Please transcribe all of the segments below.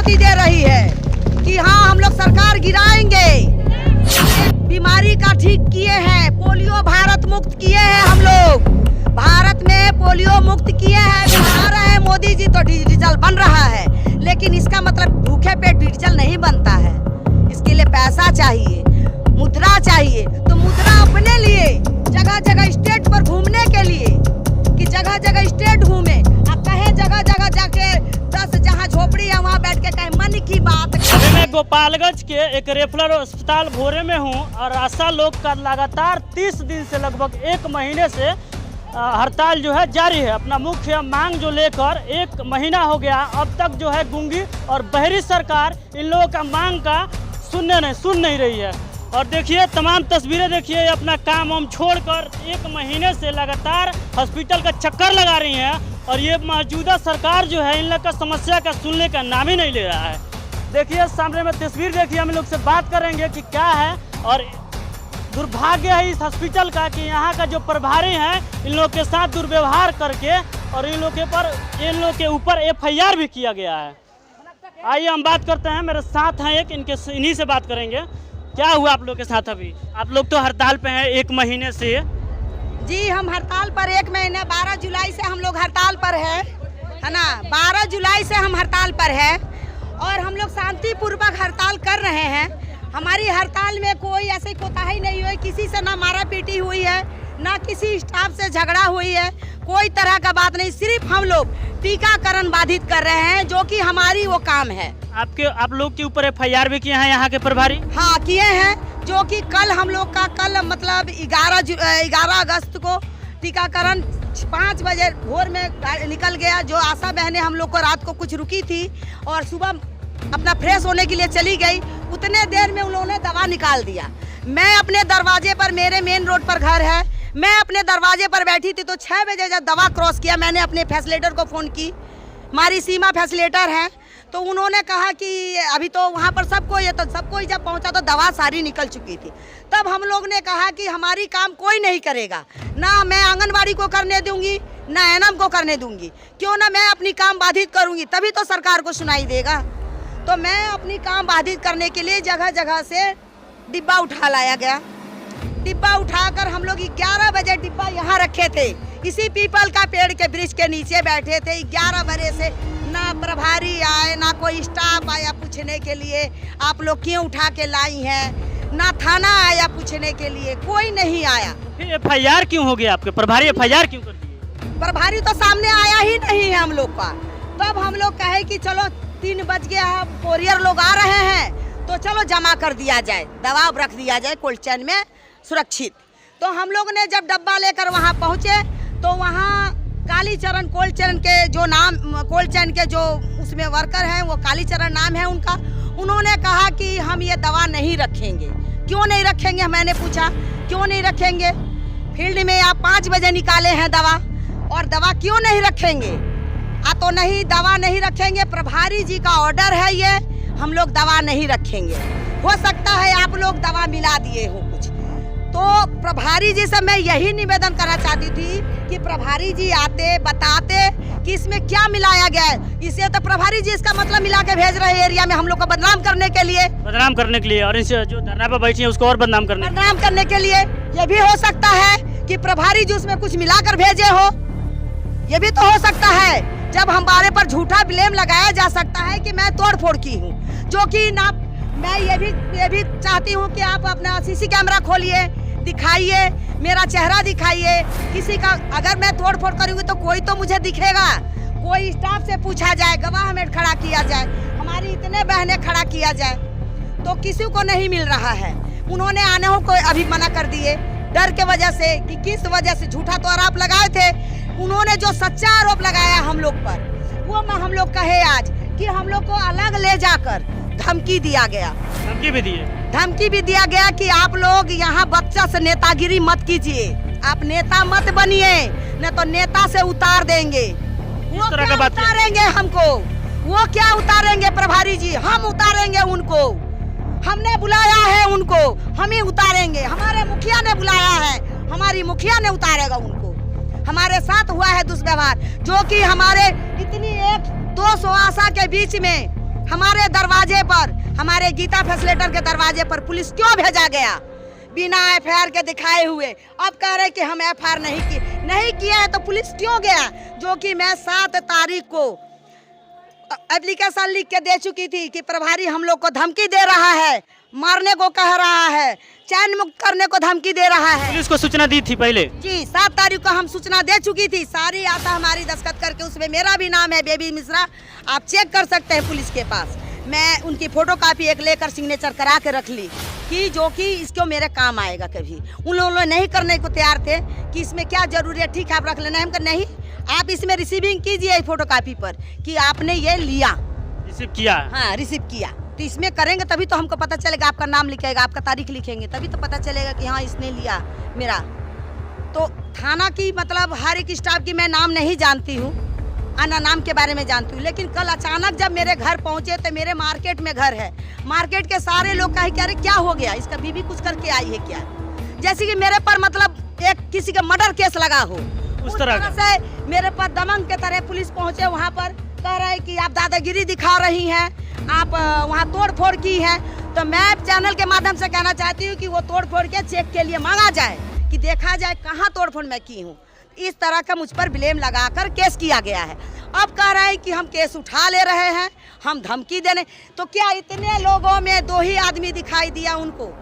Guarantee दे रही है कि हाँ हम लोग सरकार गिराएंगे, बीमारी का ठीक किए हैं, पोलियो भारत मुक्त किए हैं, हम लोग भारत में पोलियो मुक्त किए हैं, बना रहे हैं मोदी जी तो डिजिटल बन रहा है। लेकिन इसका मतलब भूखे पेट डिजिटल नहीं बनता है, इसके लिए पैसा चाहिए, मुद्रा चाहिए। तो मुद्रा अपने लिए जगह जगह स्टेट पर घूमने के लिए कि जगह जगह स्टेट घूमे, आप कहे जगह जगह जाके 10 जहाँ झोपड़ी है वहाँ बैठ के कहे मन की बात। मैं गोपालगंज के एक रेफरल अस्पताल भोरे में हूँ और आशा लोग का लगातार 30 दिन से लगभग 1 महीने से हड़ताल जो है जारी है। अपना मुख्य मांग जो लेकर 1 महीना हो गया, अब तक जो है गूंगी और बहरी सरकार इन लोगों का मांग का सुन नहीं रही है। और देखिए तमाम तस्वीरें देखिए, अपना काम वाम छोड़कर 1 महीने से लगातार हॉस्पिटल का चक्कर लगा रही हैं और ये मौजूदा सरकार जो है इन लोग का समस्या का सुनने का नाम ही नहीं ले रहा है। देखिए सामने में तस्वीर देखिए, हम लोग से बात करेंगे कि क्या है। और दुर्भाग्य है इस हॉस्पिटल का कि यहाँ का जो प्रभारी हैं इन लोग के साथ दुर्व्यवहार करके और इन लोग के ऊपर FIR भी किया गया है। आइए हम बात करते हैं, मेरे साथ हैं एक, इन्हीं से बात करेंगे। क्या हुआ आप लोग के साथ अभी? आप लोग तो हड़ताल पे हैं 1 महीने से। जी हम हड़ताल पर 1 महीने 12 जुलाई से हम लोग हड़ताल पर है ना, 12 जुलाई से हम हड़ताल पर है और हम लोग शांतिपूर्वक हड़ताल कर रहे हैं। हमारी हड़ताल में कोई ऐसी कोताही नहीं हुई, किसी से ना मारा पीटी हुई है, ना किसी स्टाफ से झगड़ा हुई है, कोई तरह का बात नहीं। सिर्फ हम लोग टीकाकरण बाधित कर रहे हैं जो कि हमारी वो काम है। आप लोग के ऊपर FIR भी किए हैं यहाँ के प्रभारी? हाँ किए हैं, जो कि कल हम लोग का मतलब 11 अगस्त को टीकाकरण 5 बजे भोर में निकल गया। जो आशा बहनें हम लोग को रात को कुछ रुकी थी और सुबह अपना फ्रेश होने के लिए चली गई, उतने देर में उन्होंने दवा निकाल दिया। मैं अपने दरवाजे पर, मेरे मेन रोड पर घर है, मैं अपने दरवाजे पर बैठी थी तो 6 बजे जब दवा क्रॉस किया, मैंने अपने फैसिलेटर को फ़ोन की, हमारी सीमा फैसिलेटर है, तो उन्होंने कहा कि अभी तो वहाँ पर सबको जब पहुँचा तो दवा सारी निकल चुकी थी। तब हम लोग ने कहा कि हमारी काम कोई नहीं करेगा, ना मैं आंगनबाड़ी को करने दूंगी ना एनएम को करने दूंगी, क्यों ना मैं अपनी काम बाधित करूंगी, तभी तो सरकार को सुनाई देगा। तो मैं अपनी काम बाधित करने के लिए जगह जगह से डिब्बा उठा लाया गया। डिब्बा उठाकर हम लोग 11 बजे डिब्बा यहाँ रखे थे, इसी पीपल का पेड़ के वृक्ष के नीचे बैठे थे। 11 बजे से ना प्रभारी आए, ना कोई स्टाफ आया पूछने के लिए आप लोग क्यों उठा के लाई हैं, ना थाना आया पूछने के लिए, कोई नहीं आया। फिर FIR क्यों हो गया आपके? प्रभारी FIR क्यों कर दिए? प्रभारी तो सामने आया ही नहीं है हम लोग का। तब हम लोग कहे कि चलो 3 बज गया, कोरियर लोग आ रहे हैं तो चलो जमा कर दिया जाए, दवा रख दिया जाए कोल्ड चैन में सुरक्षित। तो हम लोग ने जब डब्बा लेकर वहाँ पहुँचे तो वहाँ कालीचरण कोल्ड चैन के जो उसमें वर्कर हैं, वो कालीचरण नाम है उनका, उन्होंने कहा कि हम ये दवा नहीं रखेंगे। क्यों नहीं रखेंगे? मैंने पूछा क्यों नहीं रखेंगे, फील्ड में आप 5 बजे निकाले हैं दवा और दवा क्यों नहीं रखेंगे? तो नहीं, दवा नहीं रखेंगे, प्रभारी जी का ऑर्डर है ये, हम लोग दवा नहीं रखेंगे। हो सकता है आप लोग दवा मिला दिए हो कुछ। तो प्रभारी जी से मैं यही निवेदन करना चाहती थी कि प्रभारी जी आते बताते कि इसमें क्या मिलाया गया है। इसे तो प्रभारी जी इसका मतलब मिला के भेज रहे हैं एरिया में हम लोग को बदनाम करने के लिए, और इस जो धरना पर बैठी है उसको और बदनाम करने के लिए। ये भी हो सकता है कि प्रभारी जी उसमें कुछ मिलाकर भेजे हो, ये भी तो हो सकता है। जब हमारे पर झूठा ब्लेम लगाया जा सकता है कि मैं तोड़ फोड़ की हूँ, जो कि ना। मैं ये भी चाहती हूँ कि आप अपना CC कैमरा खोलिए, दिखाइए, मेरा चेहरा दिखाइए। किसी का अगर मैं तोड़ फोड़ करूँगी तो कोई तो मुझे दिखेगा, कोई स्टाफ से पूछा जाए, गवाह हमें खड़ा किया जाए, हमारी इतने बहनें खड़ा किया जाए, तो किसी को नहीं मिल रहा है। उन्होंने आने को अभी मना कर दिए डर के वजह से कि किस वजह से झूठा तो आरोप लगाए थे। उन्होंने जो सच्चा आरोप लगाया हम लोग पर, वो हम लोग कहे आज कि हम लोग को अलग ले जाकर धमकी दिया गया। धमकी भी दिया गया कि आप लोग यहाँ बच्चा से नेतागिरी मत कीजिए, आप नेता मत बनिए, न तो नेता से उतार देंगे। वो क्या उतारेंगे हमको? वो क्या उतारेंगे प्रभारी जी? हम उतारेंगे उनको, हमने बुलाया है उनको, हम ही उतारेंगे। हमारे मुखिया ने बुलाया है, हमारी मुखिया ने उतारेगा उनको। हमारे साथ हुआ है दुष्व्यवहार, जो कि हमारे इतनी 100-200 आशा के बीच में हमारे दरवाजे पर, हमारे गीता फैसिलेटर के दरवाजे पर पुलिस क्यों भेजा गया बिना एफआईआर के दिखाए हुए? अब कह रहे कि हम एफआईआर नहीं किया है तो पुलिस क्यों गया? जो कि मैं 7 तारीख को एप्लीकेशन लिख के दे चुकी थी कि प्रभारी हम लोग को धमकी दे रहा है, मारने को कह रहा है, चैन मुक्त करने को धमकी दे रहा है। पुलिस को सूचना दी थी पहले? जी 7 तारीख को हम सूचना दे चुकी थी। सारी आशा हमारी दस्तखत करके, उसमें मेरा भी नाम है बेबी मिश्रा, आप चेक कर सकते हैं पुलिस के पास। मैं उनकी फोटो कापी एक लेकर सिग्नेचर करा के रख ली कि जो कि इसको मेरे काम आएगा। कभी उन लोगों ने नहीं करने को तैयार थे कि इसमें क्या जरूरी है, ठीक है आप रख लेना। हम नहीं, आप इसमें रिसीविंग कीजिए फोटो कापी पर कि आपने ये लिया, रिसीव किया। हाँ रिसीव किया। तो इसमें करेंगे तभी तो हमको पता चलेगा, आपका नाम लिखेगा, आपका तारीख लिखेंगे, तभी तो पता चलेगा कि हाँ इसने लिया मेरा। तो थाना की मतलब हर एक स्टाफ की मैं नाम नहीं जानती हूँ, आना नाम के बारे में जानती हूँ, लेकिन कल अचानक जब मेरे घर पहुँचे तो मेरे मार्केट में घर है, मार्केट के सारे लोग कहे कि अरे क्या हो गया, इसका बीवी कुछ करके आई है क्या? जैसे कि मेरे पर मतलब एक किसी का मर्डर केस लगा हो, उस तरह से मेरे पर दमंग के तरह पुलिस पहुँचे। वहाँ पर कह रहे कि आप दादागिरी दिखा रही हैं, आप वहाँ तोड़ फोड़ की है। तो मैं चैनल के माध्यम से कहना चाहती हूँ कि वो तोड़ फोड़ के चेक के लिए मांगा जाए कि देखा जाए कहाँ तोड़ फोड़ मैं की हूँ। इस तरह का मुझ पर ब्लेम लगाकर केस किया गया है। अब कह रहे हैं कि हम केस उठा ले रहे हैं, हम धमकी देने। तो क्या इतने लोगों में 2 ही आदमी दिखाई दिया उनको?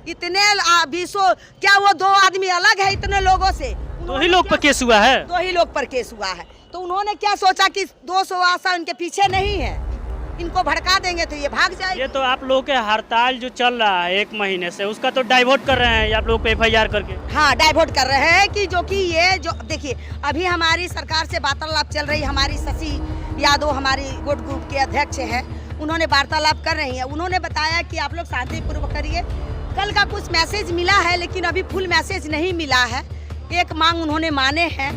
इतने 20 क्या वो 2 आदमी अलग है इतने लोगों से? 2 ही लोग पर केस हुआ है? 2 ही लोग पर केस हुआ है। तो उन्होंने क्या सोचा कि 200 आशा उनके पीछे नहीं है, इनको भड़का देंगे तो ये भाग जाएंगे। ये तो आप लोगों के हड़ताल जो चल रहा है 1 महीने से, उसका तो डाइवर्ट कर रहे हैं आप लोग को एफआईआर करके। हाँ डाइवर्ट कर रहे हैं कि जो कि ये जो देखिए अभी हमारी सरकार से वार्तालाप चल रही है। हमारी शशि यादव हमारी गुट ग्रुप के अध्यक्ष हैं, उन्होंने वार्तालाप कर रही हैं। उन्होंने बताया कि आप लोग शांतिपूर्वक करिए। कल का कुछ मैसेज मिला है लेकिन अभी फुल मैसेज नहीं मिला है। एक मांग उन्होंने माने हैं,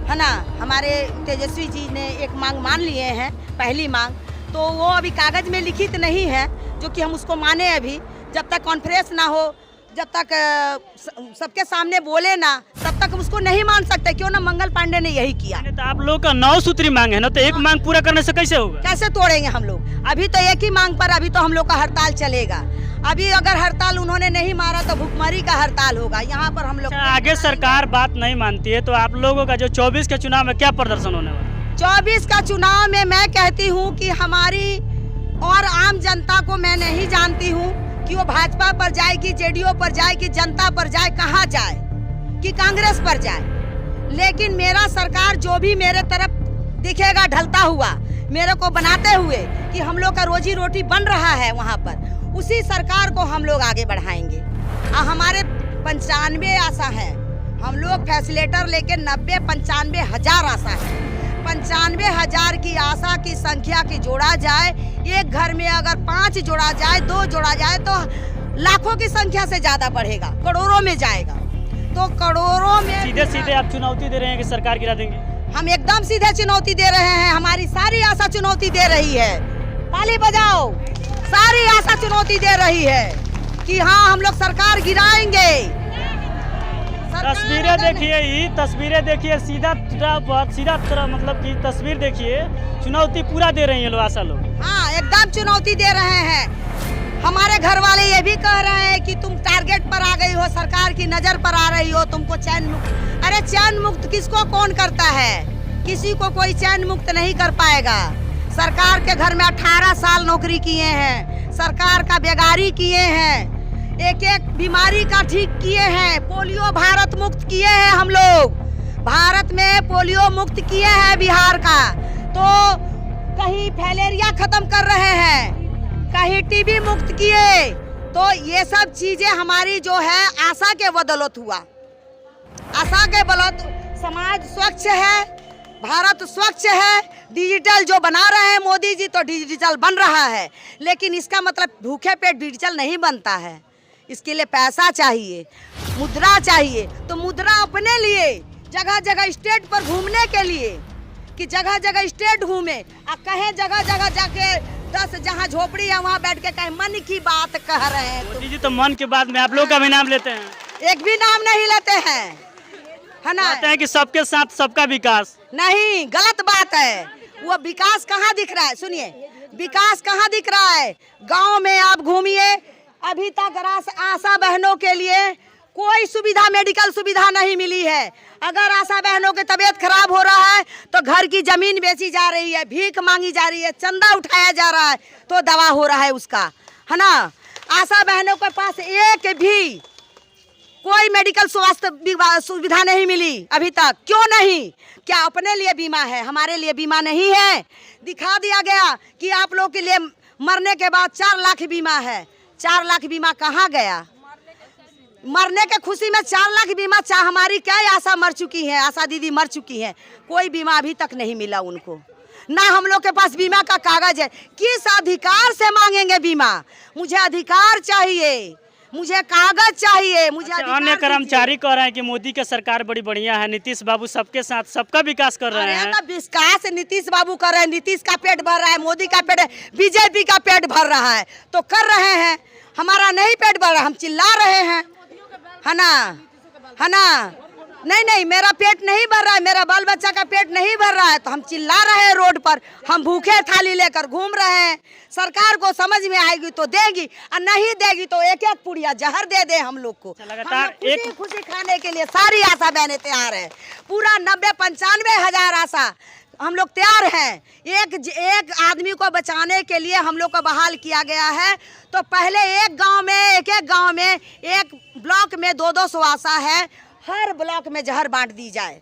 है ना, हमारे तेजस्वी जी ने एक मांग मान लिए हैं, पहली मांग। तो वो अभी कागज में लिखित नहीं है जो कि हम उसको माने। अभी जब तक कॉन्फ्रेंस ना हो, जब तक सबके सामने बोले ना, तब तक हम उसको नहीं मान सकते। क्यों ना मंगल पांडे ने यही किया। तो आप लोग का 9 सूत्री मांग है ना, तो एक मांग पूरा करने से कैसे होगा? कैसे तोड़ेंगे हम लोग? अभी तो एक ही मांग पर अभी तो हम लोग का हड़ताल चलेगा। अभी अगर हड़ताल उन्होंने नहीं मारा तो भुखमरी का हड़ताल होगा यहाँ पर हम लोग। आगे सरकार बात नहीं मानती है तो आप लोगों का जो 24 के चुनाव में क्या प्रदर्शन होने वाला है? 24 का चुनाव में मैं कहती हूँ कि हमारी और आम जनता को मैं नहीं जानती हूँ कि वो भाजपा पर जाए कि जेडीयू पर जाए कि जनता पर जाए, कहाँ जाए कि कांग्रेस पर जाए। लेकिन मेरा सरकार जो भी मेरे तरफ दिखेगा ढलता हुआ, मेरे को बनाते हुए कि हम लोग का रोजी रोटी बन रहा है वहाँ पर, उसी सरकार को हम लोग आगे बढ़ाएंगे। हमारे 95 आशा है, हम लोग फैसिलेटर लेके 90-95 हजार आशा है। 95,000 की आशा की संख्या की जोड़ा जाए, एक घर में अगर 5 जोड़ा जाए, 2 जोड़ा जाए तो लाखों की संख्या से ज्यादा बढ़ेगा, करोड़ों में जाएगा। तो करोड़ों में सीधे सीधे आप चुनौती दे रहे हैं कि सरकार गिरा देंगे? हम एकदम सीधे चुनौती दे रहे हैं। हमारी सारी आशा चुनौती दे रही है। ताली बजाओ। सारी आशा चुनौती दे रही है कि हाँ हम लोग सरकार गिराएंगे। तस्वीरें देखिए, ही तस्वीरें देखिए, सीधा तरह मतलब कि तस्वीर देखिए, चुनौती पूरा दे रही है लोग, आशा लोग। हाँ एकदम चुनौती दे रहे हैं। हमारे घर वाले ये भी कह रहे हैं कि तुम टारगेट पर आ गई हो, सरकार की नजर पर आ रही हो, तुमको चैन मुक्त। अरे चैन मुक्त किसको कौन करता है? किसी को कोई चैन मुक्त नहीं कर पाएगा। सरकार के घर में 18 साल नौकरी किए हैं, सरकार का बेगारी किए हैं, एक एक बीमारी का ठीक किए हैं, पोलियो भारत मुक्त किए हैं। हम लोग भारत में पोलियो मुक्त किए हैं बिहार का। तो कहीं फैलेरिया खत्म कर रहे हैं, कहीं टीबी मुक्त किए। तो ये सब चीजें हमारी जो है आशा के बदौलत हुआ। आशा के बदौलत समाज स्वच्छ है, भारत स्वच्छ है। डिजिटल जो बना रहे हैं मोदी जी, तो डिजिटल बन रहा है, लेकिन इसका मतलब भूखे पेट डिजिटल नहीं बनता है। इसके लिए पैसा चाहिए, मुद्रा चाहिए। तो मुद्रा अपने लिए जगह जगह स्टेट पर घूमने के लिए, कि जगह जगह स्टेट घूमे, कहे जगह जगह जाके 10 जहाँ झोपड़ी है वहाँ बैठ के कहे मन की बात कह रहे हैं। मोदी जी तो मन के बाद में आप लोग का भी नाम लेते हैं? एक भी नाम नहीं लेते हैं, है ना? कहते हैं कि सबके साथ सबका विकास। नहीं, गलत बात है। वो विकास कहाँ दिख रहा है? सुनिए, विकास कहाँ दिख रहा है? गांव में आप घूमिए, अभी तक आशा बहनों के लिए कोई सुविधा, मेडिकल सुविधा नहीं मिली है। अगर आशा बहनों की तबीयत खराब हो रहा है तो घर की जमीन बेची जा रही है, भीख मांगी जा रही है, चंदा उठाया जा रहा है तो दवा हो रहा है उसका, है ना। आशा बहनों के पास एक भी कोई मेडिकल स्वास्थ्य सुविधा नहीं मिली अभी तक। क्यों नहीं? क्या अपने लिए बीमा है, हमारे लिए बीमा नहीं है? दिखा दिया गया कि आप लोग के लिए मरने के बाद 4 लाख बीमा है। 4 लाख बीमा कहाँ गया? मरने के खुशी में 4 लाख बीमा हमारी क्या आशा मर चुकी है, आशा दीदी मर चुकी है, कोई बीमा अभी तक नहीं मिला उनको। ना हम लोग के पास बीमा का कागज है। किस अधिकार से मांगेंगे बीमा? मुझे अधिकार चाहिए, मुझे कागज चाहिए, मुझे अन्य कर्मचारी कह रहे हैं कि मोदी की सरकार बड़ी बढ़िया है, नीतीश बाबू सबके साथ सबका विकास कर रहे हैं। विकास नीतीश बाबू कर रहे हैं, नीतीश का पेट भर रहा है, मोदी का पेट, बीजेपी का पेट भर रहा है तो कर रहे हैं। हमारा नहीं पेट भर रहा, हम चिल्ला रहे हैं, है ना, है ना। नहीं, मेरा पेट नहीं भर रहा है, मेरा बाल बच्चा का पेट नहीं भर रहा है तो हम चिल्ला रहे हैं रोड पर। हम भूखे थाली लेकर घूम रहे हैं। सरकार को समझ में आएगी तो देगी, और नहीं देगी तो एक एक पुड़िया जहर दे दे हम लोग को। लगातार खुशी खाने के लिए सारी आशा बहनें तैयार है। पूरा 90-95 हजार आशा हम लोग तैयार हैं। एक आदमी को बचाने के लिए हम लोग को बहाल किया गया है। तो पहले एक गांव में एक ब्लॉक में 200 आशा है, हर ब्लॉक में जहर बांट दी जाए।